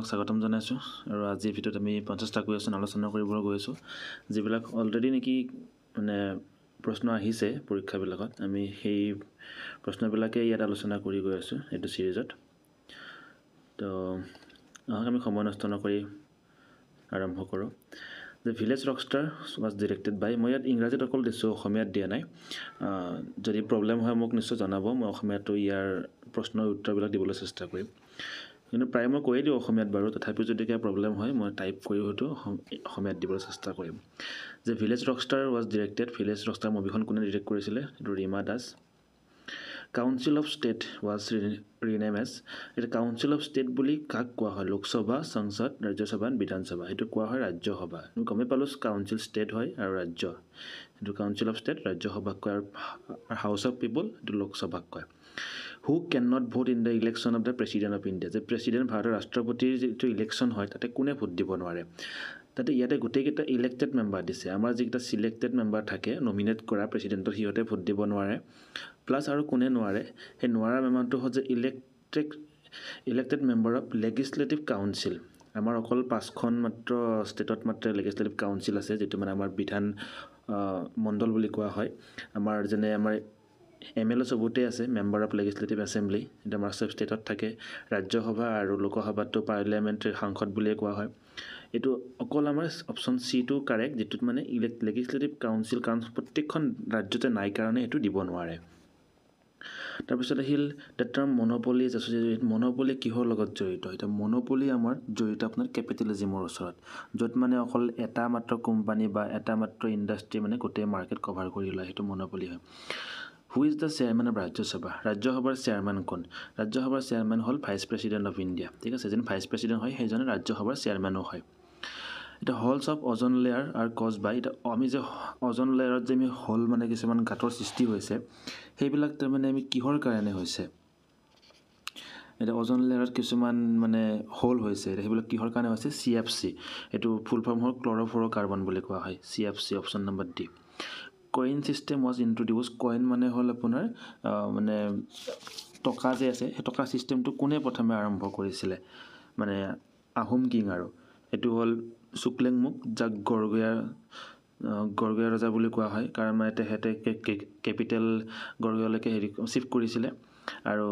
আপোনাক স্বাগতম জনাইছোঁ আৰু আজিৰ ভিডিঅ'ত আমি 50টা কুৱেশ্যন আলোচনা কৰিবলৈ গৈ আছোঁ যিবিলাক অলৰেডি নেকি মানে প্ৰশ্ন আহিছে পৰীক্ষাবিলাকত আমি সেই প্ৰশ্নবিলাকে ইয়াত আলোচনা কৰি গৈ আছোঁ এইটো সিৰিজত তো আমি সময় নষ্ট নকৰি আৰম্ভ কৰোঁ The Village Rockstar was directed by মই ইয়াত ইংৰাজীত অকল দিছোঁ অসমীয়াত দিয়া নাই যদি প্ৰব্লেম হয় মোক নিশ্চয় জনাব মই অসমীয়াটো ইয়াৰ প্ৰশ্নৰ উত্তৰবিলাক দিবলৈ চেষ্টা কৰিম কিন্তু প্ৰায় মই কৈয়ে দিওঁ অসমীয়াত বাৰু তথাপিও যদি কিবা প্ৰব্লেম হয় মই টাইপ কৰি হয়তো অসমীয়াত দিবলৈ চেষ্টা কৰিম যে village rockstar was directed village rockstar মুভিখন কোনে ডিৰেক্ট কৰিছিলে এইটো Rima Das council of state was rename as এটা কাউন্সিল অফ ষ্টেট বুলি কাক কোৱা হয় লোকসভা সংসদ ৰাজ্যসভা বিধানসভা সেইটো কোৱা হয় ৰাজ্যসভা আমি গমেই পালোঁ কাউন্সিল ষ্টেট হয় আৰু ৰাজ্য এইটো কাউন্সিল অফ ষ্টেট ৰাজ্যসভাক কয় আৰু হাউচ অফ পিপল এইটো লোকসভাক কয় who can not vote in the election of the president of India যে প্ৰেচিডেণ্ট ভাৰতৰ ৰাষ্ট্ৰপতিৰ যিটো ইলেকশ্যন হয় তাতে কোনে ভোট দিব নোৱাৰে তাতে ইয়াতে গোটেইকেইটা ইলেক্টেড মেম্বাৰ দিছে আমাৰ যিকেইটা চিলেক্টেড মেম্বাৰ থাকে নমিনেট কৰা প্ৰেচিডেণ্টৰ সিহঁতে ভোট দিব নোৱাৰে প্লাছ আৰু কোনে নোৱাৰে সেই নোৱাৰা মেম্বাৰটো হ'ল যে elected member of legislative council আমাৰ অকল 5খন মাত্ৰ ষ্টেটত মাত্ৰ লেজিছলেটিভ কাউন্সিল আছে যিটো মানে আমাৰ বিধান মণ্ডল বুলি কোৱা হয় আমাৰ যেনে আমাৰ MLA চবতে আছে মেম্বাৰ অফ লেজিছলেটিভ এছেম্বলি এটা আমাৰ চব ষ্টেটত থাকে ৰাজ্যসভা আৰু লোকসভাটো পাৰ্লিয়ামেণ্টাৰী সাংসদ বুলিয়ে কোৱা হয় এইটো অকল আমাৰ অপশ্যন চিটো কাৰেক্ট যিটোত মানে লেজিছলেটিভ কাউন্সিল কাৰণ প্ৰত্যেকখন ৰাজ্যতে নাই কাৰণে এইটো দিব নোৱাৰে তাৰপিছত আহিল the term monopoly is associated monopoly কিহৰ লগত জড়িত এতিয়া মনোপলি আমাৰ জড়িত আপোনাৰ কেপিটেলিজিমৰ ওচৰত য'ত মানে অকল এটা মাত্ৰ কোম্পানী বা এটা মাত্ৰ ইণ্ডাষ্ট্ৰি মানে গোটেই মাৰ্কেট কভাৰ কৰি লয় সেইটো মনোপলি হয় who is the chairman of Rajya Sabha ৰাজ্যসভাৰ চেয়াৰমেন কোন ৰাজ্যসভাৰ চেয়াৰমেন হ'ল ভাইচ প্ৰেচিডেণ্ট অফ ইণ্ডিয়া ঠিক আছে যেন ভাইচ প্ৰেচিডেণ্ট হয় সেইজনে ৰাজ্যসভাৰ চেয়াৰমেনো হয় এটা হলছ অফ অজন লেয়াৰ আৰু কজ বাই এতিয়া আমি যে অজন লেয়াৰত যে আমি হল মানে কিছুমান গাঁতৰ সৃষ্টি হৈছে সেইবিলাক তাৰমানে আমি কিহৰ কাৰণে হৈছে এতিয়া অজন লেয়াৰত কিছুমান মানে হোল হৈছে সেইবিলাক কিহৰ কাৰণে হৈছে CFC এইটো ফুল ফৰ্ম হ'ল ক্লৰ'ফ্ল'ৰ'কাৰ্বন বুলি কোৱা হয় CFC option number D coin system was introduce coin মানে হ'ল আপোনাৰ মানে টকা যে আছে সেই টকা চিষ্টেমটো কোনে প্ৰথমে আৰম্ভ কৰিছিলে মানে আহোম কিং আৰু এইটো হ'ল চুকলেংমুখ যাক গড়গয়া ৰজা বুলি কোৱা হয় কাৰণ মানে তেখেতে কেপিটেল গড়গয়ালৈকে চিফ্ট কৰিছিলে আৰু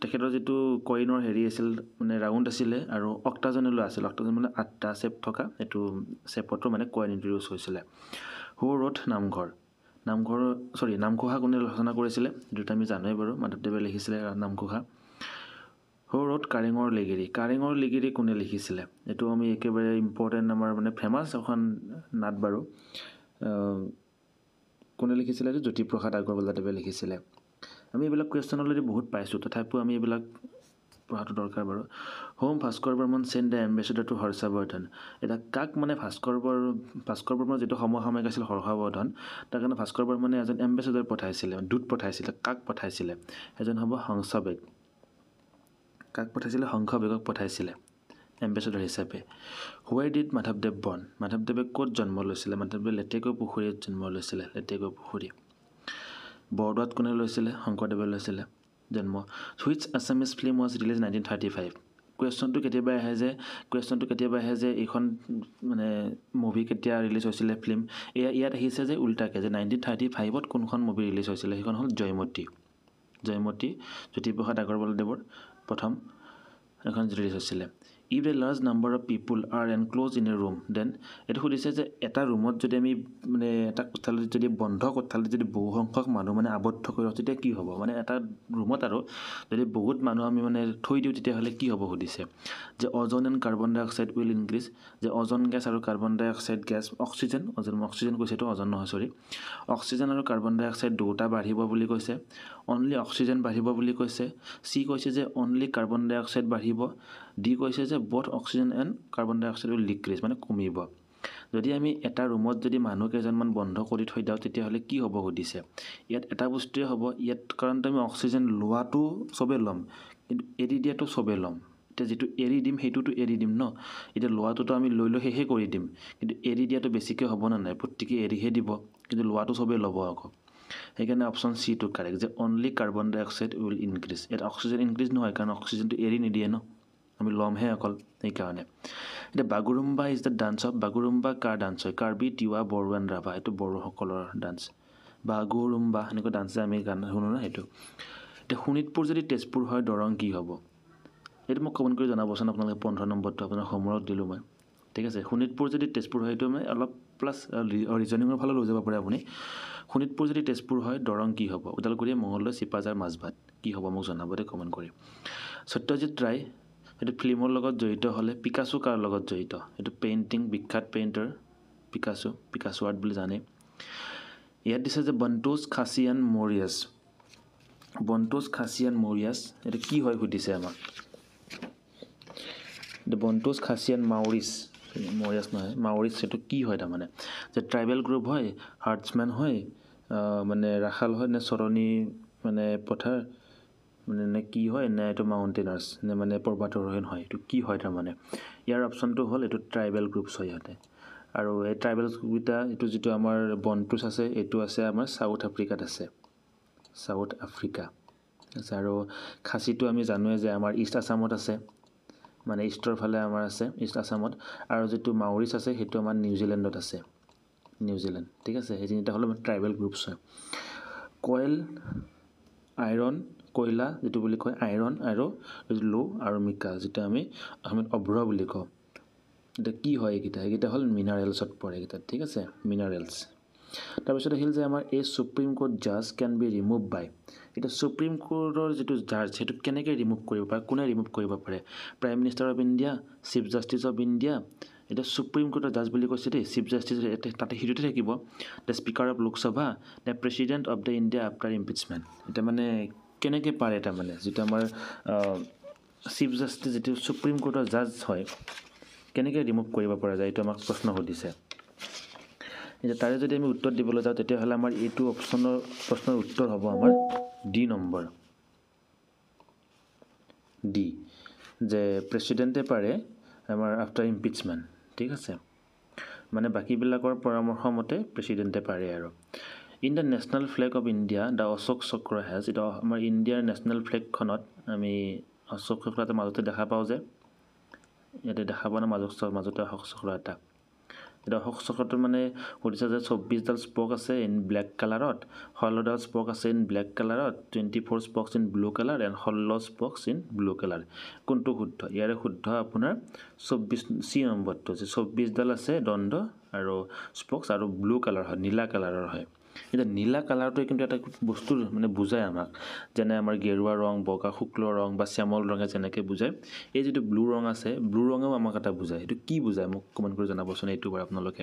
তেখেতৰ যিটো কইনৰ আছিল মানে ৰাউণ্ড আছিলে আৰু অক্টাজনলৈ আছিল অক্টাজন মানে 8টা চেপ থকা এইটো চেপতো মানে কইন ইন্ট্ৰডিউচ হৈছিলে হু ৰোড নামঘোষা কোনে ৰচনা কৰিছিলে যিটো আমি জানোৱেই বাৰু মাধৱদেৱে লিখিছিলে নামঘোষা হু ৰোড কাৰেঙৰ লিগিৰি কোনে লিখিছিলে এইটো আমি একেবাৰে ইম্পৰ্টেণ্ট আমাৰ মানে ফেমাছ এখন নাট বাৰু কোনে লিখিছিলে এইটো জ্যোতিপ্ৰসাদ আগৰৱালাদেৱে লিখিছিলে আমি এইবিলাক কুৱেশ্যন অলৰেডি বহুত পাইছোঁ তথাপিও আমি এইবিলাক পঢ়াটো দৰকাৰ বাৰু হোম Bhaskar Barman sent the ambassador to Harshavardhana এতিয়া কাক মানে ভাস্কৰ বৰ্মনৰ যিটো সমসাময়িক আছিল হৰ্ষবৰ্ধন তাৰ কাৰণে ভাস্কৰ বৰ্মনে এজন এম্বেচেডৰ পঠাইছিলে দূত পঠাইছিলে কাক পঠাইছিলে এজন হ'ব হংসবেগ কাক পঠাইছিলে হংসবেগক পঠাইছিলে এম্বেচেডৰ হিচাপে হুৱেৰ ডিড মাধৱদেৱ বৰ্ণ মাধৱদেৱে ক'ত জন্ম লৈছিলে মাধৱদেৱে লেটেকৈ পুখুৰীত জন্ম লৈছিলে লেটেকৈ পুখুৰী বৰদোৱাত কোনে লৈছিলে শংকৰদেৱে লৈছিলে জন্ম which Assamese film was release 1935 কুৱেশ্যনটো কেতিয়াবা আহে যে এইখন মানে মুভি কেতিয়া ৰিলিজ হৈছিলে ফিল্ম ইয়াত আহিছে যে উল্টাকৈ যে 1935ত কোনখন মুভি ৰিলিজ হৈছিলে সেইখন হ'ল জয়মতী জ্যোতিপ্ৰসাদ আগৰৱালাদেৱৰ প্ৰথম এখন ৰিলিজ হৈছিলে if a large number of people are enclose in a room then এইটো সুধিছে যে এটা ৰুমত যদি আমি মানে এটা কোঠালিত যদি বন্ধ কোঠালিত যদি বহু সংখ্যক মানুহ মানে আবদ্ধ কৰি ৰাখোঁ তেতিয়া কি হ'ব মানে এটা ৰুমত আৰু যদি বহুত মানুহ আমি মানে থৈ দিওঁ তেতিয়াহ'লে কি হ'ব সুধিছে যে ozone and carbon dioxide will increase যে অজন গেছ আৰু carbon dioxide gas oxygen কৈছে এইটো অজন নহয় অক্সিজেন আৰু কাৰ্বন ডাই অক্সাইড দুটা বাঢ়িব বুলি কৈছে অনলি অক্সিজেন বাঢ়িব বুলি কৈছে চি কৈছে যে অনলি কাৰ্বন ডাই অক্সাইড বাঢ়িব ডি কৈছে যে both oxygen and carbon dioxide will decrease মানে কমিব যদি আমি এটা ৰুমত যদি মানুহ কেইজনমান বন্ধ কৰি থৈ দিওঁ তেতিয়াহ'লে কি হ'ব সুধিছে ইয়াত এটা বস্তুৱে হ'ব ইয়াত কাৰণ আমি অক্সিজেন লোৱাটো চবেই ল'ম কিন্তু এৰি দিয়াটো চবেই ল'ম এতিয়া যিটো এৰি দিম সেইটোতো এৰি দিম ন এতিয়া লোৱাটোতো আমি লৈ শেষে কৰি দিম কিন্তু এৰি দিয়াটো বেছিকৈ হ'ব নে নাই প্ৰত্যেকে এৰিহে দিব কিন্তু লোৱাটো চবেই ল'ব আকৌ সেইকাৰণে অপশ্যন চিটো কাৰেক্ট যে only carbon dioxide will increase ইয়াত অক্সিজেন ইনক্ৰিজ নহয় কাৰণ অক্সিজেনটো এৰি নিদিয়ে ন আমি ল'মহে অকল সেইকাৰণে। এতিয়া Bagurumba is the dance of, Bagurumba car dance হয়? কাৰ্বি, তিৱা, বড়ো এণ্ড ৰাভা, এইটো বড়োসকলৰ ডান্স। বাগুৰুম্বা সেনেকুৱা ডান্স যে আমি গান শুনো না সেইটো। এতিয়া শোণিতপুৰ যদি তেজপুৰ হয় দৰং কি হ'ব? এইটো মোক কমেণ্ট কৰি জনাবচোন আপোনালোকে। 15 নম্বৰটো আপোনাৰ হোমৱৰ্ক দিলোঁ মই, ঠিক আছে। শোণিতপুৰ যদি তেজপুৰ হয় এইটো মানে অলপ প্লাছ ৰিজনিঙৰ ফালে লৈ যাব পাৰে আপুনি। শোণিতপুৰ যদি তেজপুৰ হয় দৰং কি হ'ব? ওদালগুৰি, মঙলদৈ, চিপাঝাৰ, মাজবাট কি হ'ব মোক জনাব দেই কমেণ্ট কৰি। সত্যজিৎ ৰায় সেইটো ফিল্মৰ লগত জড়িত হ'লে পিকাচো কাৰ লগত জড়িত? এইটো পেইণ্টিং, বিখ্যাত পেইণ্টাৰ পিকাচো আৰ্ট বুলি জানে। ইয়াত দিছে যে বণ্টোজ খাচিয়ান মৰিয়াছ, বণ্টোজ খাচিয়ান মৰিয়াছ এইটো কি হয় সুধিছে আমাক। বণ্টোজ খাচিয়ান মাউৰিছ, মৰিয়াছ নহয় মাউৰিছ, সেইটো কি হয় তাৰমানে? যে ট্ৰাইবেল গ্ৰুপ হয়, হাৰ্টছমেন হয়, মানে ৰাখাল হয়, নে চৰণী মানে পথাৰ মানে নে কি হয়, নে এইটো মাউণ্টেইনাৰ্ছ নে মানে পৰ্বতাৰোহণ হয়, এইটো কি হয় তাৰমানে? ইয়াৰ অপশ্যনটো হ'ল এইটো ট্ৰাইবেল গ্ৰুপছ হয় ইহঁতে। আৰু এই ট্ৰাইবেল গ্ৰুপকেইটা এইটো যিটো আমাৰ বণ্টোজ আছে এইটো আছে আমাৰ চাউথ আফ্ৰিকাত আছে, চাউথ আফ্ৰিকা আছে। আৰু খাচীটো আমি জানোৱে যে আমাৰ ইষ্ট আছামত আছে, মানে ইষ্টৰ ফালে আমাৰ আছে ইষ্ট আছামত। আৰু যিটো মাউৰিছ আছে সেইটো আমাৰ নিউজিলেণ্ডত আছে, নিউজিলেণ্ড, ঠিক আছে। সেই তিনিটা হ'লে ট্ৰাইবেল গ্ৰুপছ হয়। কয়ল, আইৰণ, কয়লা যিটো বুলি কয় আইৰণ, আৰু লো আৰু মিকা যিটো আমি অসমীয়াত অভ্ৰ বুলি কওঁ। এতিয়া কি হয় এইকেইটা হ'ল মিনাৰেলছত পৰে এইকেইটা, ঠিক আছে, মিনাৰেলছ। তাৰপিছত আহিল যে আমাৰ এই সুপ্ৰিম কোৰ্ট জাজ কেন বি ৰিমুভ বাই। এতিয়া সুপ্ৰিম কোৰ্টৰ যিটো জাজ সেইটো কেনেকৈ ৰিমুভ কৰিব পাৰে, কোনে ৰিমুভ কৰিব পাৰে? Prime minister of India, chief justice of India. এতিয়া সুপ্ৰিম কোৰ্টৰ জাজ বুলি কৈছে দেই, চিফ জাষ্টিছ তাতে সিটোতে থাকিব, the speaker of Lok Sabha, the president of the India after impeachment. এতিয়া মানে কেনেকৈ পাৰে তাৰমানে যিটো আমাৰ চিফ জাষ্টিছ যিটো সুপ্ৰিম কোৰ্টৰ জাজ হয় কেনেকৈ ৰিমুভ কৰিব পৰা যায়, এইটো আমাক প্ৰশ্ন সুধিছে। এতিয়া তাৰে যদি আমি উত্তৰ দিবলৈ যাওঁ তেতিয়াহ'লে আমাৰ এইটো অপশ্যনৰ প্ৰশ্নৰ উত্তৰ হ'ব আমাৰ ডি নম্বৰ, ডি, যে প্ৰেচিডেণ্টে পাৰে আমাৰ আফটাৰ ইম্পিচমেণ্ট, ঠিক আছে। মানে বাকীবিলাকৰ পৰামৰ্শ মতে প্ৰেচিডেণ্টে পাৰে আৰু। In the national flag of India the Ashoka Chakra has, এতিয়া আমাৰ ইণ্ডিয়াৰ নেশ্যনেল ফ্লেগখনত আমি অশোক চক্ৰ এটা মাজতে দেখা পাওঁ যে, ইয়াতে দেখা পোৱা নাই মাজতে অশোক চক্ৰ এটা। এতিয়া অশোক চক্ৰটো মানে সুধিছে যে 24ডাল স্পক আছে ইন ব্লেক কালাৰত, 16ডাল স্পক আছে ইন ব্লেক কালাৰত, 24 spokes in blue colour and 16 spokes in blue colour. কোনটো শুদ্ধ? ইয়াৰে শুদ্ধ আপোনাৰ 24 নম্বৰটো, যে 24ডাল আছে দণ্ড আৰু স্পক্স আৰু ব্লু কালাৰ হয়, নীলা কালাৰৰ হয়। এতিয়া নীলা কালাৰটোৱে কিন্তু এটা বস্তু মানে বুজায় আমাক, যেনে আমাৰ গেৰুৱা ৰং, বগা শুক্ল ৰং বা শ্যামল ৰঙে যেনেকৈ বুজায়, এই যিটো ব্লু ৰং আছে ব্লু ৰঙেও আমাক এটা বুজায়। সেইটো কি বুজায় মোক কমেণ্ট কৰি জনাবচোন এইটো বাৰু আপোনালোকে।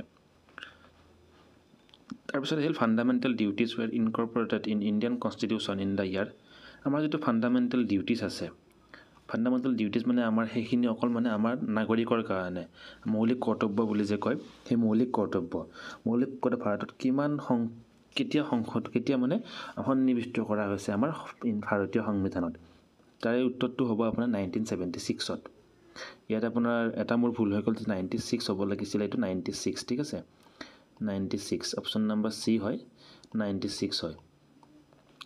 তাৰপিছত আহিল fundamental duties were incorporated in Indian constitution in the year. আমাৰ যিটো ফাণ্ডামেণ্টেল ডিউটিজ আছে, ফাণ্ডামেণ্টেল ডিউটিজ মানে আমাৰ সেইখিনি অকল মানে আমাৰ নাগৰিকৰ কাৰণে মৌলিক কৰ্তব্য বুলি যে কয়, সেই মৌলিক কৰ্তব্য ভাৰতত কেতিয়া মানে সন্নিৱিষ্ট কৰা হৈছে আমাৰ ভাৰতীয় সংবিধানত? তাৰে উত্তৰটো হ'ব আপোনাৰ 1976ত। ইয়াত আপোনাৰ এটা মোৰ ভুল হৈ গ'ল, 96 হ'ব লাগিছিলে, এইটো 96, ঠিক আছে, 96 অপশ্যন নম্বৰ চি হয়, 96 হয়।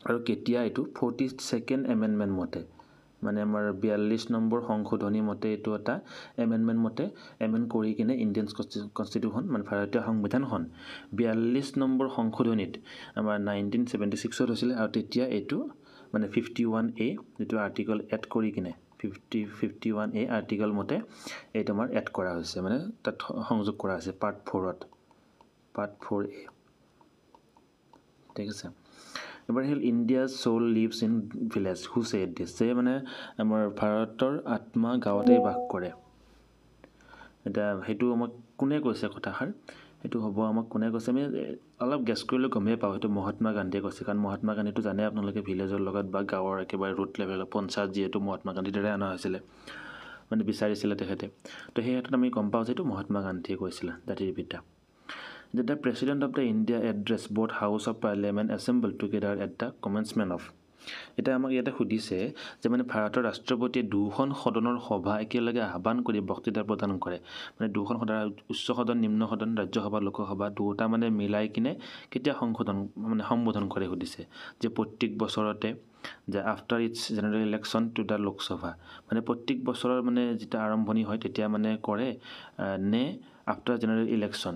আৰু কেতিয়া? এইটো 42nd এমেণ্ডমেণ্ট মতে, মানে আমাৰ 42 নম্বৰ সংশোধনী মতে এইটো এটা এমেণ্ডমেণ্ট মতে এমেণ্ড কৰি কিনে ইণ্ডিয়ান কনষ্টিটিউশ্যন মানে ভাৰতীয় সংবিধানখন 42 নম্বৰ সংশোধনীত আমাৰ 1976ত হৈছিলে। আৰু তেতিয়া এইটো মানে 51A যিটো আৰ্টিকল এড কৰি কিনে 51A আৰ্টিকল মতে এইটো আমাৰ এড কৰা হৈছে, মানে তাত সংযোগ কৰা হৈছে পাৰ্ট 4A, ঠিক আছে। এবাৰ আহিল India's soul lives in village, who said this, যে মানে আমাৰ ভাৰতৰ আত্মা গাঁৱতেই বাস কৰে। এতিয়া সেইটো আমাক কোনে কৈছে কথাষাৰ? সেইটো হ'ব আমাক কোনে কৈছে? আমি অলপ গেছ কৰিলে গমেই পাওঁ, সেইটো মহাত্মা গান্ধীয়ে কৈছে। কাৰণ মহাত্মা গান্ধীটো জানে আপোনালোকে ভিলেজৰ লগত বা গাঁৱৰ একেবাৰে ৰুট লেভেলৰ পঞ্চায়ত যিহেতু মহাত্মা গান্ধীৰ দ্বাৰাই অনা হৈছিলে, মানে বিচাৰিছিলে তেখেতে। তো সেই ক্ষেত্ৰত আমি গম পাওঁ যে এইটো মহাত্মা গান্ধীয়ে কৈছিলে জাতিৰ পিতা। The President of the India address both House of Parliament assembled together at the commencement of. এতিয়া আমাক ইয়াতে সুধিছে যে মানে ভাৰতৰ ৰাষ্ট্ৰপতিয়ে দুখন সদনৰ সভা একেলগে আহ্বান কৰি বক্তৃতা প্ৰদান কৰে, মানে দুখন সদন, উচ্চ সদন, নিম্ন সদন, ৰাজ্যসভা, লোকসভা দুটা মানে মিলাই কিনে কেতিয়া সম্বোধন কৰে সুধিছে, যে প্ৰত্যেক বছৰতে, যে after its general election to the Lok Sabha মানে প্ৰত্যেক বছৰৰ মানে যেতিয়া আৰম্ভণি হয় তেতিয়া মানে কৰে নে আফটাৰ জেনেৰেল ইলেকশ্যন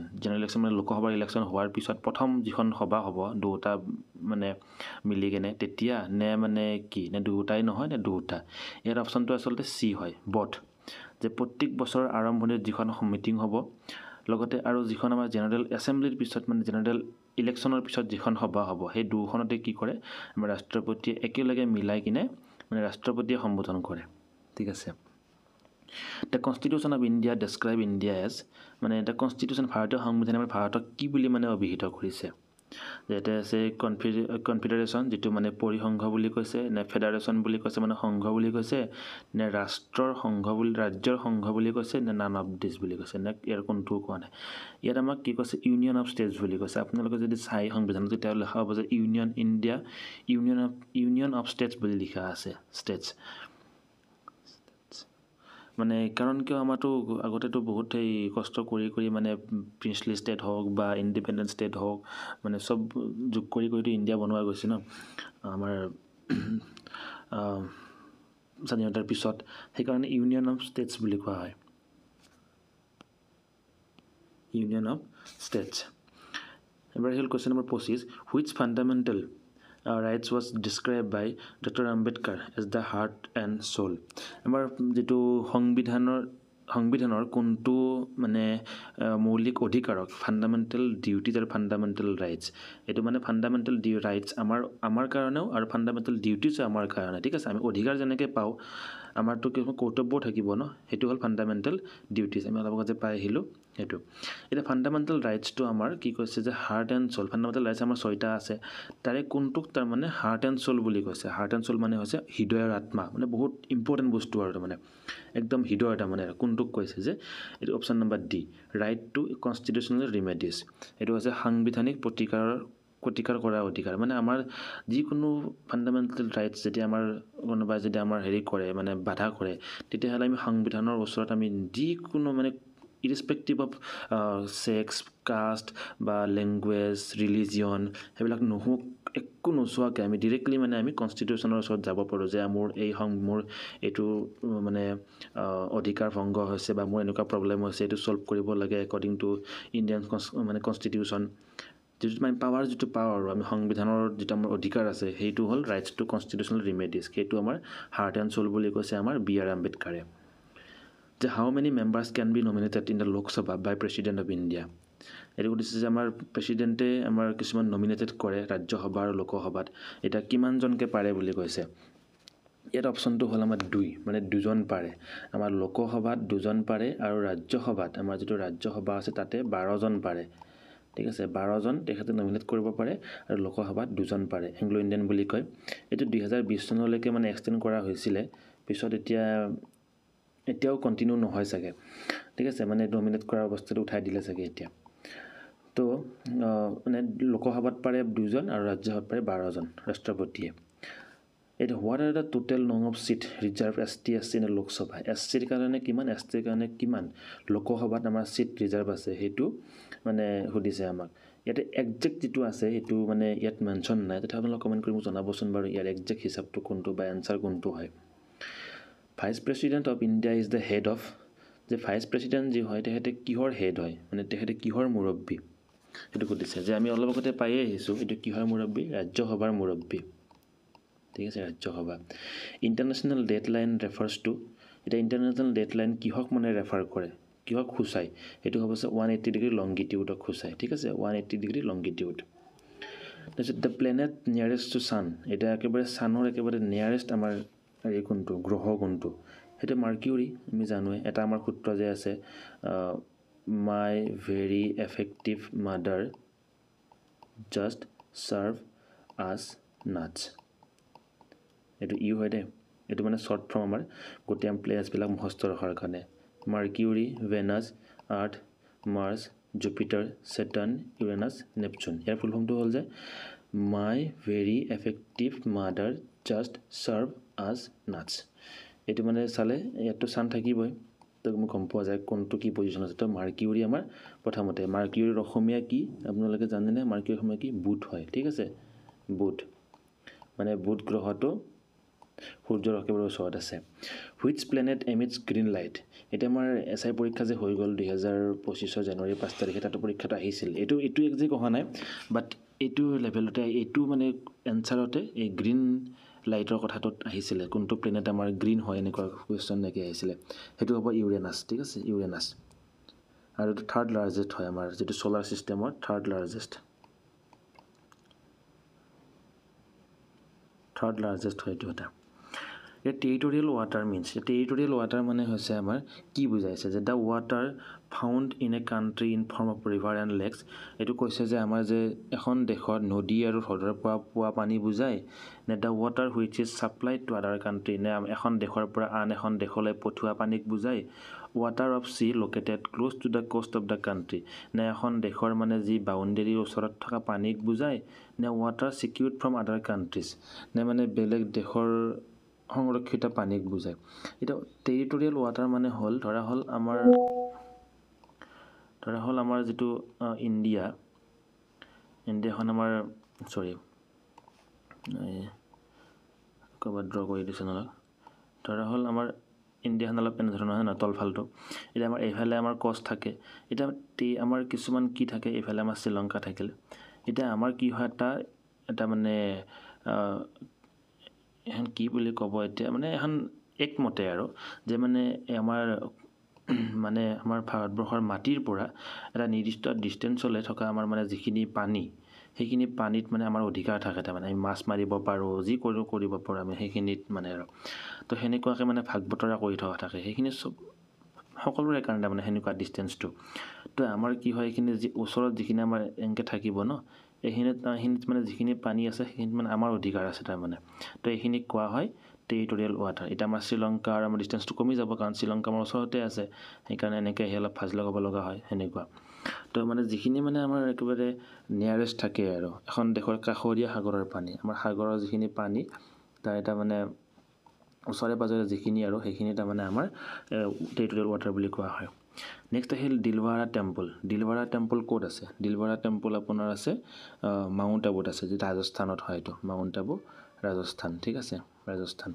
মানে লোকসভাৰ ইলেকশ্যন হোৱাৰ পিছত প্ৰথম যিখন সভা হ'ব দুটা মানে মিলি কেনে তেতিয়া নে মানে কি নে দুটাই নহয় নে দুটা ইয়াৰ অপশ্যনটো আচলতে চি হয় বথ যে প্ৰত্যেক বছৰৰ আৰম্ভণিত যিখন মিটিং হ'ব লগতে আৰু যিখন আমাৰ জেনেৰেল এছেম্বলিৰ পিছত মানে জেনেৰেল ইলেকশ্যনৰ পিছত যিখন সভা হ'ব সেই দুখনতে কি কৰে আমাৰ ৰাষ্ট্ৰপতিয়ে একেলগে মিলাই কিনে মানে ৰাষ্ট্ৰপতিয়ে সম্বোধন কৰে ঠিক আছে the Constitution of India describe India as মানে দ্য কনষ্টিটিউশ্যন ভাৰতীয় সংবিধানে আমাৰ ভাৰতক কি বুলি মানে অভিহিত কৰিছে ইয়াতে আছে কনফেডাৰেশ্যন যিটো মানে পৰিসংঘ বুলি কৈছে নে ফেডাৰেশ্যন বুলি কৈছে মানে সংঘ বুলি কৈছে নে ৰাষ্ট্ৰৰ সংঘ বুলি ৰাজ্যৰ সংঘ বুলি কৈছে নে নান অফ দিছ বুলি কৈছে নে ইয়াৰ কোনটোও কোৱা নাই ইয়াত আমাক কি কৈছে ইউনিয়ন অফ ষ্টেটছ বুলি কৈছে আপোনালোকে যদি চাই সংবিধানত তেতিয়া লিখা হ'ব যে union India union of states বুলি লিখা আছে ষ্টেটছ মানে কাৰণ কিয় আমাৰতো আগতেতো বহুত সেই কষ্ট কৰি মানে প্ৰিন্সলি ষ্টেট হওক বা ইণ্ডিপেণ্ডেণ্ট ষ্টেট হওক মানে চব যোগ কৰিতো ইণ্ডিয়া বনোৱা গৈছে ন আমাৰ স্বাধীনতাৰ পিছত সেইকাৰণে ইউনিয়ন অফ ষ্টেটছ বুলি কোৱা হয় ইউনিয়ন অফ ষ্টেটছ এবাৰ হ'ল question number 25 which fundamental rights was described by Dr. Ambedkar as the heart and soul আমাৰ যেটো সংবিধানৰ কোনটো মানে মৌলিক অধিকাৰক ফাণ্ডামেণ্টেল ডিউটিজ আৰু ফাণ্ডামেণ্টেল ৰাইটছ এটো মানে ফাণ্ডামেণ্টেল ৰাইটছ আমাৰ কাৰণেও আৰু ফাণ্ডামেণ্টেল ডিউটিজ আমাৰ কাৰণে ঠিক আছে আমি অধিকাৰ যেনেকৈ পাওঁ আমাৰতো কিছু কৰ্তব্য থাকিব ন সেইটো হ'ল ফাণ্ডামেণ্টেল ডিউটিজ আমি অলপ আগতে পাই আহিলোঁ সেইটো এটা ফাণ্ডামেণ্টেল ৰাইটছটো আমাৰ কি কৈছে যে heart and soul fundamental rights আমাৰ 6টা আছে তাৰে কোনটোক তাৰ মানে হাৰ্ট এণ্ড সোল বুলি কৈছে হাৰ্ট এণ্ড সোল মানে হৈছে হৃদয় আৰু আত্মা মানে বহুত ইম্পৰ্টেণ্ট বস্তু আৰু মানে একদম হৃদয় এটা মানে কোনটোক কৈছে যে এইটো option number D right to constitutional remedies এইটো হৈছে সাংবিধানিক প্ৰতিকাৰ কৰা অধিকাৰ মানে আমাৰ যিকোনো ফাণ্ডামেণ্টেল ৰাইটছ যেতিয়া আমাৰ কোনোবাই যদি আমাৰ হেৰি কৰে মানে বাধা কৰে তেতিয়াহ'লে আমি সংবিধানৰ ওচৰত আমি যিকোনো মানে ইৰেছপেক্টিভ অফ ছেক্স কাষ্ট বা লেংগুৱেজ ৰিলিজিয়ন সেইবিলাক একো নোচোৱাকৈ আমি ডিৰেক্টলি মানে আমি কনষ্টিটিউশ্যনৰ ওচৰত যাব পাৰোঁ যে মোৰ এইটো মানে অধিকাৰ ভংগ হৈছে বা মোৰ এনেকুৱা প্ৰব্লেম হৈছে এইটো ছল্ভ কৰিব লাগে একৰ্ডিং টু ইণ্ডিয়ান মানে কনষ্টিটিউশ্যন যিটো মানে পাৱাৰ যিটো পাওঁ আৰু আমি সংবিধানৰ যিটো আমাৰ অধিকাৰ আছে সেইটো হ'ল ৰাইটছ টু কনষ্টিটিউশ্যনেল ৰিমেডিজ সেইটো আমাৰ হাৰ্ট এণ্ড সোল বুলি কৈছে আমাৰ বি আৰ আম্বেদকাৰে যে how many members can be nominated in the Lok Sabha by president of India এইটো সুধিছে যে আমাৰ প্ৰেচিডেণ্টে আমাৰ কিছুমান নমিনেটেড কৰে ৰাজ্যসভা আৰু লোকসভাত এতিয়া কিমানজনকৈ পাৰে বুলি কৈছে ইয়াত অপশ্যনটো হ'ল আমাৰ 2 মানে 2জন পাৰে আমাৰ লোকসভাত 2জন পাৰে আৰু ৰাজ্যসভাত আমাৰ যিটো ৰাজ্যসভা আছে তাতে 12জন পাৰে ঠিক আছে 12জন তেখেতে নমিনেট কৰিব পাৰে আৰু লোকসভাত 2জন পাৰে এংলো ইণ্ডিয়ান বুলি কয় এইটো 2020 চনলৈকে মানে এক্সটেণ্ড কৰা হৈছিলে পিছত এতিয়াও কণ্টিনিউ নহয় চাগে ঠিক আছে মানে নমিনেট কৰা অৱস্থাটো উঠাই দিলে চাগে এতিয়া তো মানে লোকসভাত পাৰে 2জন আৰু ৰাজ্যসভাত পাৰে 12জন ৰাষ্ট্ৰপতিয়ে এটা হোৱাট আৰ দ্য টোটেল নং of seat reserve ST in Lok Sabha SCৰ কাৰণে কিমান STৰ কাৰণে কিমান লোকসভাত আমাৰ চিট ৰিজাৰ্ভ আছে সেইটো মানে সুধিছে আমাক ইয়াতে একজেক্ট যিটো আছে সেইটো মানে ইয়াত মেনশ্যন নাই তথাপি আপোনালোকে কমেণ্ট কৰি মোক জনাবচোন বাৰু ইয়াৰ একজেক্ট হিচাপটো কোনটো বা এনচাৰ কোনটো হয় vice president of India is the head of যে ভাইচ প্ৰেচিডেণ্ট যি হয় তেখেতে কিহৰ হেড হয় মানে তেখেতে কিহৰ মুৰব্বী সেইটো সুধিছে যে আমি অলপ আগতে পায়ে আহিছোঁ এইটো কিহৰ মুৰব্বী ৰাজ্যসভাৰ মুৰব্বী ঠিক আছে Rajya Sabha international dateline refers to এতিয়া ইণ্টাৰনেশ্যনেল ডেডলাইন কিহক মানে ৰেফাৰ কৰে কিহক সূচায় সেইটো হ'ব 180 ডিগ্ৰী লংগিটিউডক সূচায় ঠিক আছে 180 ডিগ্ৰী লংগিটিউড তাৰপিছত the planet nearest to sun এটা একেবাৰে ছানৰ একেবাৰে নিয়াৰেষ্ট আমাৰ এই কোনটো গ্ৰহ কোনটো সেইটো মাৰ্কিউৰী আমি জানোৱে এটা আমাৰ সূত্ৰ যে আছে my very effective mother just serve us nuts এইটো হয় দে এইটো মানে শ্বৰ্ট ফৰ্ম আমাৰ গোটেই প্লেনেটছবিলাক মুখস্থ ৰখাৰ কাৰণে Mercury Venus Earth Mars Jupiter Saturn Uranus Neptune ইয়াৰ ফুল ফৰ্মটো হ'ল যে my very effective mother just serve us nuts এইটো মানে চালে ইয়াততো ছান থাকিবই তো মোক গম পোৱা যায় কোনটো কি পজিশ্যন আছে তো মাৰ্কিউৰী আমাৰ প্ৰথমতে মাৰ্কিউৰীৰ অসমীয়া কি আপোনালোকে জানেনে মাৰ্কিউৰীৰ অসমীয়া কি বুধ হয় ঠিক আছে বুধ মানে বুধ গ্ৰহটো সূৰ্যৰ একেবাৰে ওচৰত আছে হুইচ প্লেনেট এমিটছ গ্ৰীণ লাইট এতিয়া আমাৰ SI পৰীক্ষা যে হৈ গ'ল 2025 জানুৱাৰী 5 তাৰিখে তাতো পৰীক্ষাটো আহিছিল এইটো একজেক্ট অহা নাই বাট এইটো লেভেলতে এইটো মানে এনচাৰতে এই গ্ৰীণ লাইটৰ কথাটোত আহিছিলে কোনটো প্লেনেট আমাৰ গ্ৰীণ হয় এনেকুৱা কুৱেশ্যন নেকি আহিছিলে সেইটো হ'ব ইউৰেনাছ ঠিক আছে ইউৰেনাছ আৰু এইটো থাৰ্ড লাৰ্জেষ্ট হয় আমাৰ যিটো সোলাৰ চিষ্টেমৰ থাৰ্ড লাৰ্জেষ্ট হয় এইটো এটা territorial water means territorial water মানে হৈছে আমাৰ কি বুজাইছে যে the water found in a country in form of river and lakes এইটো কৈছে যে আমাৰ যে এখন দেশত নদী আৰু হ্ৰদৰ পৰা পোৱা পানী বুজায় নে the water which is supplied to other country নে এখন দেশৰ পৰা আন এখন দেশলৈ পঠোৱা পানীক বুজায় water of C located close to the coast of the country নে এখন দেশৰ মানে যি বাউণ্ডেৰীৰ ওচৰত থকা পানীক বুজায় নে ৱাটাৰ ছিকিউৰ্ড ফ্ৰম আদাৰ কাণ্ট্ৰিজ নে মানে বেলেগ দেশৰ সংৰক্ষিত পানীক বুজায় এতিয়া টেৰিটৰিয়েল ৱাটাৰ মানে হ'ল ধৰা হ'ল আমাৰ যিটো ইণ্ডিয়াখন আমাৰ ক'ৰবাত ড্ৰ কৰি দিছে নহ'লে ধৰা হ'ল আমাৰ ইণ্ডিয়াখন অলপ এনেধৰণৰ হয় নহয় তলফালটো এতিয়া আমাৰ এইফালে আমাৰ কষ্ট থাকে এতিয়া আমাৰ কিছুমান কি থাকে এইফালে আমাৰ শ্ৰীলংকা থাকিলে এতিয়া আমাৰ কি হয় এটা মানে এখন কি বুলি ক'ব এতিয়া মানে এখন একমতে আৰু যে মানে আমাৰ ভাৰতবৰ্ষৰ মাটিৰ পৰা এটা নিৰ্দিষ্ট ডিষ্টেঞ্চলৈ থকা আমাৰ মানে যিখিনি পানী সেইখিনি পানীত মানে আমাৰ অধিকাৰ থাকে তাৰমানে আমি মাছ মাৰিব পাৰোঁ যি কৰিব পাৰোঁ আমি সেইখিনিত মানে আৰু তো সেনেকুৱাকৈ মানে ভাগ বতৰা কৰি থকা থাকে সেইখিনি চব সকলোৰে কাৰণে মানে সেনেকুৱা ডিষ্টেঞ্চটো তো আমাৰ কি হয় এইখিনি ওচৰত যিখিনি আমাৰ এনেকৈ থাকিব ন এইখিনিত মানে যিখিনি পানী আছে সেইখিনিত মানে আমাৰ অধিকাৰ আছে তাৰমানে তো এইখিনিক কোৱা হয় টেৰিটৰিয়েল ৱাটাৰ এতিয়া আমাৰ শ্ৰীলংকাৰ আমাৰ ডিষ্টেঞ্চটো কমি যাব কাৰণ শ্ৰীলংকা আমাৰ ওচৰতে আছে সেইকাৰণে এনেকৈ অলপ ভাজ লগাব লগা হয় সেনেকুৱা তো মানে যিখিনি মানে আমাৰ একেবাৰে নিয়াৰেষ্ট থাকে আৰু এখন দেশৰ কাষৰীয়া সাগৰৰ পানী আমাৰ সাগৰৰ যিখিনি পানী তাৰ এটা মানে ওচৰে পাজৰে যিখিনি আৰু সেইখিনি তাৰমানে আমাৰ টেৰিটৰিয়েল ৱাটাৰ বুলি কোৱা হয় নেক্সট আহিল দিলৱাৰা টেম্পল ক'ত আছে দিলৱাৰা টেম্পল আপোনাৰ আছে মাউণ্ট আবুত আছে যিটো ৰাজস্থানত হয় এইটো মাউণ্ট আবু ৰাজস্থান ঠিক আছে Rajasthan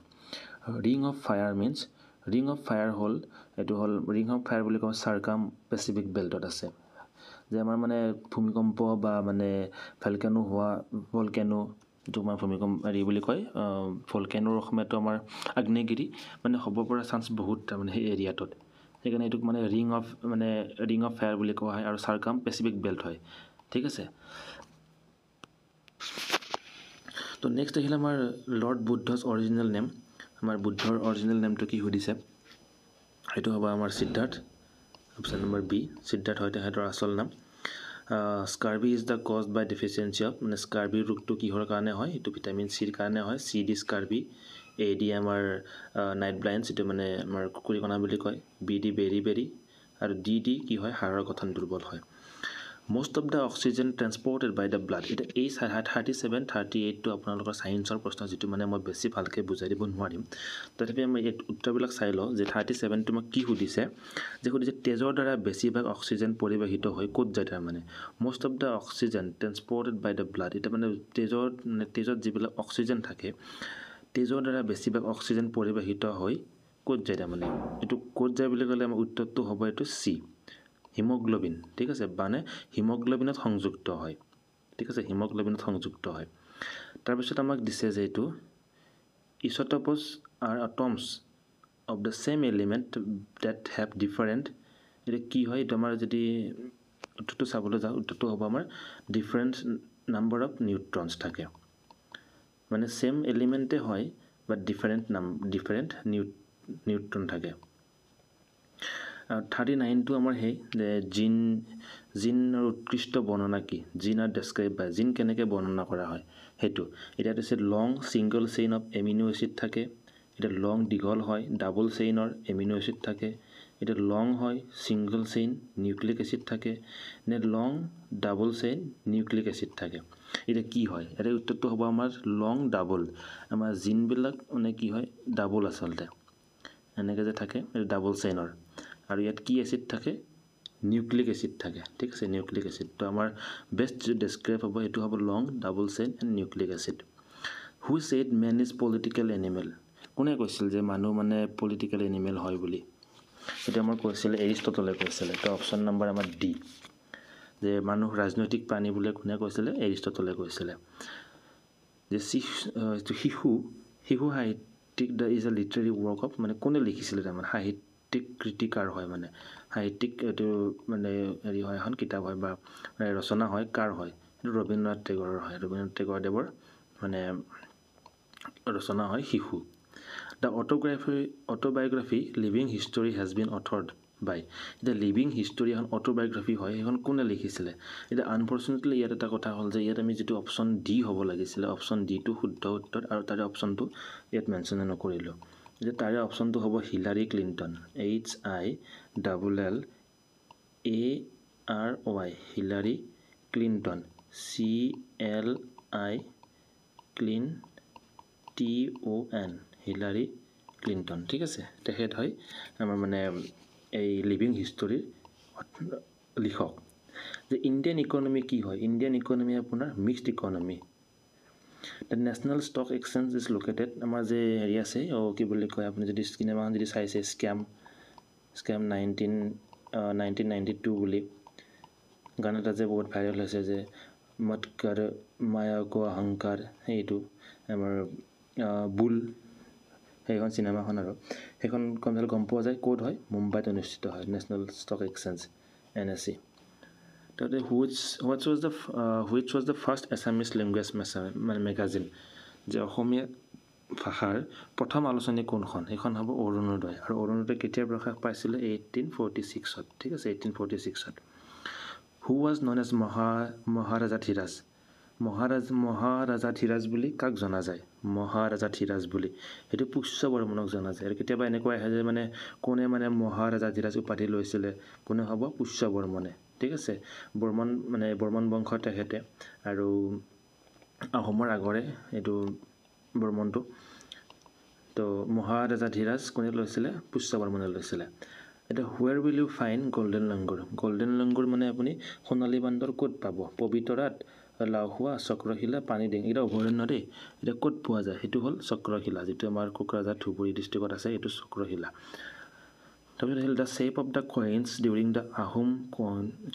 ring of fire means ring of fire হ'ল ৰিং অফ ফায়াৰ বুলি কওঁ চাৰ্কাম পেচিফিক বেল্টত আছে যে আমাৰ মানে ভূমিকম্প বা মানে ভলকেনো যিটো আমাৰ ভূমিকম্প বুলি কয় ভলকেনোৰ অসমীয়াটো আমাৰ আগ্নেয়গিৰি মানে হ'ব পৰা চান্স বহুত তাৰমানে সেই এৰিয়াটোত সেইকাৰণে এইটোক মানে ৰিং অফ ফায়াৰ বুলি কোৱা হয় আৰু চাৰ্কাম পেচিফিক বেল্ট হয় ঠিক আছে তো নেক্সট আহিলে আমাৰ লৰ্ড বুদ্ধছ অৰিজিনেল নেম আমাৰ বুদ্ধৰ অৰিজিনেল নেমটো কি সুধিছে সেইটো হ'ব আমাৰ Siddhartha option number B Siddhartha হয় তেখেতৰ আচল নাম scurvy is the cause by deficiency of মানে স্কাৰ্বি ৰোগটো কিহৰ কাৰণে হয় এইটো ভিটামিন চিৰ কাৰণে হয় চি ডি স্কাৰ্বি এ ডি আমাৰ নাইট ব্লাইণ্ডছ এইটো মানে আমাৰ কুকুৰীকণা বুলি কয় বি ডি বেৰি আৰু ডি কি হয় হাড়ৰ গঠন দুৰ্বল হয় most of the oxygen transported by the blood এটা এই 37 38টো আপোনালোকৰ সায়েন্সৰ প্ৰশ্ন যেটো মানে মই বেছি ভালকৈ বুজাই দিব নোৱাৰিম তথাপি আমি এই উত্তৰবিলাক চাই লওঁ যে 37টো মোক কি সুধিছে যে তেজৰ দ্বাৰা বেছিভাগ অক্সিজেন পৰিবাহিত হৈ ক'ত যায় তাৰ মানে most of the oxygen transported by the blood এটা মানে তেজত যিবিলাক অক্সিজেন থাকে তেজৰ দ্বাৰা বেছিভাগ অক্সিজেন পৰিবাহিত হৈ ক'ত যায় তাৰ মানে এইটো ক'ত যায় বুলি ক'লে আমাৰ উত্তৰটো হ'ব এইটো সি হিমোগ্লোবিন ঠিক আছে মানে হিমোগ্লোবিনত সংযুক্ত হয় ঠিক আছে হিমোগ্লোবিনত সংযুক্ত হয় তাৰপিছত আমাক দিছে যে এইটো isotopes are atoms of the same element that have different এটা কি হয় এইটো আমাৰ যদি উত্তৰটো চাবলৈ যাওঁ উত্তৰটো হ'ব আমাৰ ডিফাৰেণ্ট নাম্বাৰ অফ নিউট্ৰনছ থাকে মানে সেম এলিমেণ্টে হয় বাট ডিফাৰেণ্ট নিউট্ৰন থাকে 39টো আমাৰ সেই যে জিনৰ উৎকৃষ্ট বৰ্ণনা কি জিন আৰ ডেছক্ৰাইব বাই জিন কেনেকৈ বৰ্ণনা কৰা হয় সেইটো এতিয়া হৈছে long single chain of amino acid থাকে এটা লং দীঘল হয় ডাবল চেইনৰ এমিনো এচিড থাকে এটা লং হয় ছিংগল চেইন নিউক্লিক এচিড থাকে নে লং ডাবল চেইন নিউক্লিক এচিড থাকে এটা কি হয় এটা উত্তৰটো হ'ব আমাৰ লং ডাবল আমাৰ জিনবিলাক মানে কি হয় ডাবল আচলতে এনেকৈ যে থাকে এটা ডাবল চেইনৰ আৰু ইয়াত কি এচিড থাকে নিউক্লিক এচিড থাকে ঠিক আছে নিউক্লিক এচিড তো আমাৰ বেষ্ট যে ডেছক্ৰাইব হ'ব এইটো হ'ব long double chain and nucleic acid who said man is political animal কোনে কৈছিল যে মানুহ মানে পলিটিকেল এনিমেল হয় বুলি এটা আমাৰ কৈছিলে এৰিষ্টটলে কৈছিলে তো অপশ্যন নম্বৰ আমাৰ ডি যে মানুহ ৰাজনৈতিক প্ৰাণী বুলি কোনে কৈছিলে এৰিষ্টটলে কৈছিলে যে শিশু সাহিত্যিক the is a literary work of মানে কোনে লিখিছিলে তাৰমানে সাহিত্যিক কৃতিকাৰ হয় মানে সাহিত্যিক এইটো মানে হেৰি হয় এখন কিতাপ হয় বা ৰচনা হয় কাৰ হয় এইটো ৰবীন্দ্ৰনাথ টেগৰৰ হয় ৰবীন্দ্ৰনাথ টেগৰদেৱৰ মানে ৰচনা হয় শিশু the autobiography living history has been authored by এতিয়া লিভিং হিষ্টৰী এখন অটোবায়োগ্ৰাফি হয় সেইখন কোনে লিখিছিলে এতিয়া আনফৰ্চুনেটলি ইয়াত এটা কথা হ'ল যে ইয়াত আমি যিটো অপশ্যন ডি হ'ব লাগিছিলে অপশ্যন ডিটো শুদ্ধ উত্তৰ আৰু তাৰে অপশ্যনটো ইয়াত মেনশ্যনে নকৰিলোঁ যে তাৰে অপশ্যনটো হ'ব Hillary Clinton HILLARY Hillary Clinton CLINTON Hillary Clinton ঠিক আছে তেখেত হয় আমাৰ মানে এই লিভিং হিষ্টৰীৰ লিখক যে ইণ্ডিয়ান ইকনমি কি হয় ইণ্ডিয়ান ইকনমি আপোনাৰ mixed economy the national stock exchange is located আমাৰ যে হেৰি আছে কি বুলি কয় আপুনি যদি চিনেমাখন যদি চাইছে স্কেম 1992 বুলি গান এটা যে বহুত ভাইৰেল হৈছে যে মৎকাৰ মায়া কো অহংকাৰ সেইটো আমাৰ বুল সেইখন চিনেমাখন আৰু সেইখন কমচে গম পোৱা যায় ক'ত হয় মুম্বাইত অনুষ্ঠিত হয় নেশ্যনেল ষ্টক এক্সচেঞ্জ NSE তাতে which was the first Assamese language মানে মেগাজিন যে অসমীয়া ভাষাৰ প্ৰথম আলোচনী কোনখন সেইখন হ'ব অৰুণোদয় আৰু অৰুণোদয় কেতিয়া প্ৰকাশ পাইছিলে 1846 ঠিক আছে 1846 হু ৱাজ নন এজ মহাৰাজা ধীৰাজ মহাৰাজা ধীৰাজ বুলি কাক জনা যায় মহাৰাজা ধীৰাজ বুলি সেইটো পুষ্য বৰ্মনক জনা যায় আৰু কেতিয়াবা এনেকুৱা আহে যে মানে কোনে মানে মহাৰাজা ধীৰাজ উপাধি লৈছিলে কোনে হ'ব পুষ্য বৰ্মনে ঠিক আছে বৰ্মন বংশৰ তেখেতে আৰু আহোমৰ আগৰে এইটো বৰ্মনটো তো মহাৰাজা ধীৰাজ কোনে লৈছিলে পুষ্য বৰ্মনে লৈছিলে এতিয়া where will you find golden langur মানে আপুনি সোণালী বান্দৰ ক'ত পাব পবিতৰাত লাওখোৱা চক্ৰশিলা পানীডিং এটা অভয়াৰণ্য দেই এতিয়া ক'ত পোৱা যায় সেইটো হ'ল চক্ৰশিলা যিটো আমাৰ কোকৰাঝাৰ ধুবুৰী ডিষ্ট্ৰিক্টত আছে এইটো চক্ৰশিলা তাৰপিছত আহিল the shape of the coins during the Ahom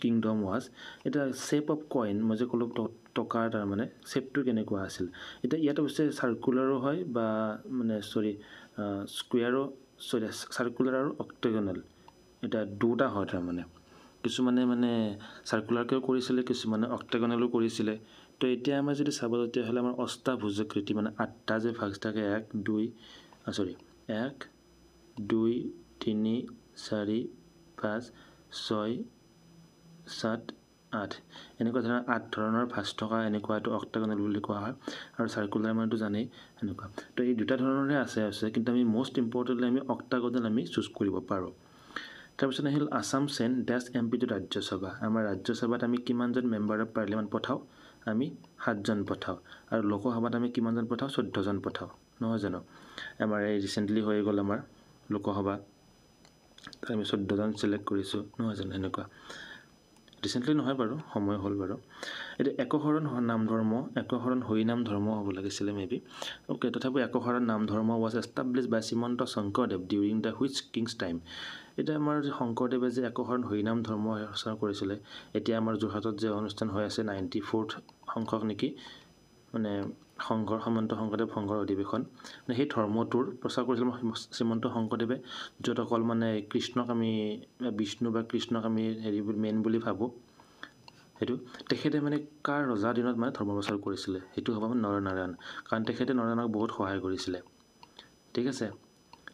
kingdom was এতিয়া শ্বেপ অফ কইন মই যে ক'লোঁ টকাৰ তাৰমানে শ্বেপটো কেনেকুৱা আছিল এতিয়া ইয়াত অৱশ্যে চাৰ্কুলাৰো হয় বা মানে স্কুৱেৰো চাৰ্কুলাৰ আৰু অক্টেগনেল এতিয়া দুটা হয় তাৰমানে কিছুমানে মানে চাৰ্কুলাৰকৈও কৰিছিলে কিছুমানে অক্টেগনেলো কৰিছিলে তো এতিয়া আমাৰ যদি চাব তেতিয়াহ'লে আমাৰ অষ্টাভুজাকৃতি মানে 8টা যে ভাগ থাকে 1 2 3 4 5 6 7 8 এনেকুৱা ধৰণৰ 8 ধৰণৰ ভাঁজ থকা এনেকুৱা এইটো অক্টাগনেল বুলি কোৱা হয় আৰু চাৰ্কুলাৰ মানেতো জানেই এনেকুৱা তো এই দুটা ধৰণৰে আছে কিন্তু আমি মোষ্ট ইম্পৰ্টেণ্টলি আমি অক্টাগনেল আমি চুজ কৰিব পাৰোঁ তাৰপিছত আহিল আছাম চেণ্ড ডেছ MP টু ৰাজ্যসভা আমাৰ ৰাজ্যসভাত আমি কিমানজন মেম্বাৰ অফ পাৰ্লিয়ামেণ্ট পঠাওঁ আমি 7জন পঠাওঁ আৰু লোকসভাত আমি কিমানজন পঠাওঁ 14জন পঠাওঁ নহয় জানো আমাৰ এই ৰিচেণ্টলি হৈ গ'ল আমাৰ লোকসভা তাত আমি 14জন চিলেক্ট কৰিছোঁ নহয় জানো এনেকুৱা ৰিচেণ্টলি নহয় বাৰু সময় হ'ল বাৰু এতিয়া একশৰণ নাম ধৰ্ম একশৰণ হৈ নাম ধৰ্ম হ'ব লাগিছিলে মেবি অ'কে তথাপিও Ekasarana Nama Dharma was established by Srimanta Sankardeva during the which king's time এতিয়া আমাৰ যে শংকৰদেৱে যে একশৰণ হৰিনাম ধৰ্ম ৰচনা কৰিছিলে এতিয়া আমাৰ যোৰহাটত যে অনুষ্ঠান হৈ আছে 94th সংখ্যক নেকি মানে সংঘৰ সামন্ত শংকৰদেৱ সংঘৰ অধিৱেশন মানে সেই ধৰ্মটোৰ প্ৰচাৰ কৰিছিল শ্ৰীমন্ত শংকৰদেৱে য'ত অকল মানে কৃষ্ণক আমি বিষ্ণু বা কৃষ্ণক আমি হেৰি মেইন বুলি ভাবোঁ সেইটো তেখেতে মানে কাৰ ৰজাৰ দিনত মানে ধৰ্ম প্ৰচাৰ কৰিছিলে সেইটো হ'ব নৰনাৰায়ণ কাৰণ তেখেতে নৰনাৰায়ণক বহুত সহায় কৰিছিলে ঠিক আছে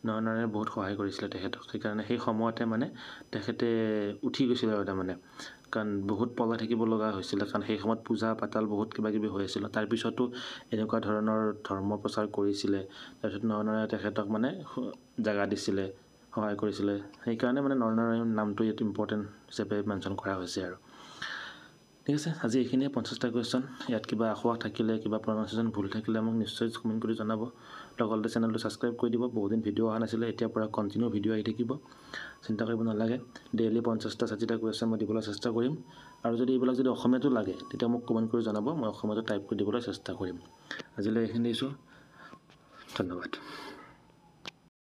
নৰনাৰায়ণে বহুত সহায় কৰিছিলে তেখেতক সেইকাৰণে সেই সময়তে মানে তেখেতে উঠি গৈছিলে আৰু তাৰমানে কাৰণ বহুত পলাই থাকিব লগা হৈছিলে কাৰণ সেই সময়ত পূজা পাতাল বহুত কিবাকিবি হৈ আছিল তাৰপিছতো এনেকুৱা ধৰণৰ ধৰ্ম প্ৰচাৰ কৰিছিলে তাৰপিছত নৰনাৰায়ণে তেখেতক মানে জাগা দিছিলে সহায় কৰিছিলে সেইকাৰণে মানে নৰনাৰায়ণ নামটো ইয়াত ইম্পৰ্টেণ্ট হিচাপে মেনশ্যন কৰা হৈছে আৰু ঠিক আছে আজি এইখিনিয়ে 50টা কুৱেশ্যন ইয়াত কিবা আসোৱাহ থাকিলে কিবা প্ৰনাউন্সিয়েশ্যন ভুল থাকিলে মোক নিশ্চয় কমেণ্ট কৰি জনাব লগতে চেনেলটো ছাবস্ক্ৰাইব কৰি দিব বহুদিন ভিডিঅ' অহা নাছিলে এতিয়াৰ পৰা কণ্টিনিউ ভিডিঅ' আহি থাকিব চিন্তা কৰিব নালাগে ডেইলি 50টা 60টা কুৱেশ্যন মই দিবলৈ চেষ্টা কৰিম আৰু যদি এইবিলাক যদি অসমীয়াতো লাগে তেতিয়া মোক কমেণ্ট কৰি জনাব মই অসমীয়াতো টাইপ কৰি দিবলৈ চেষ্টা কৰিম আজিলৈ এইখিনি দিছোঁ। ধন্যবাদ।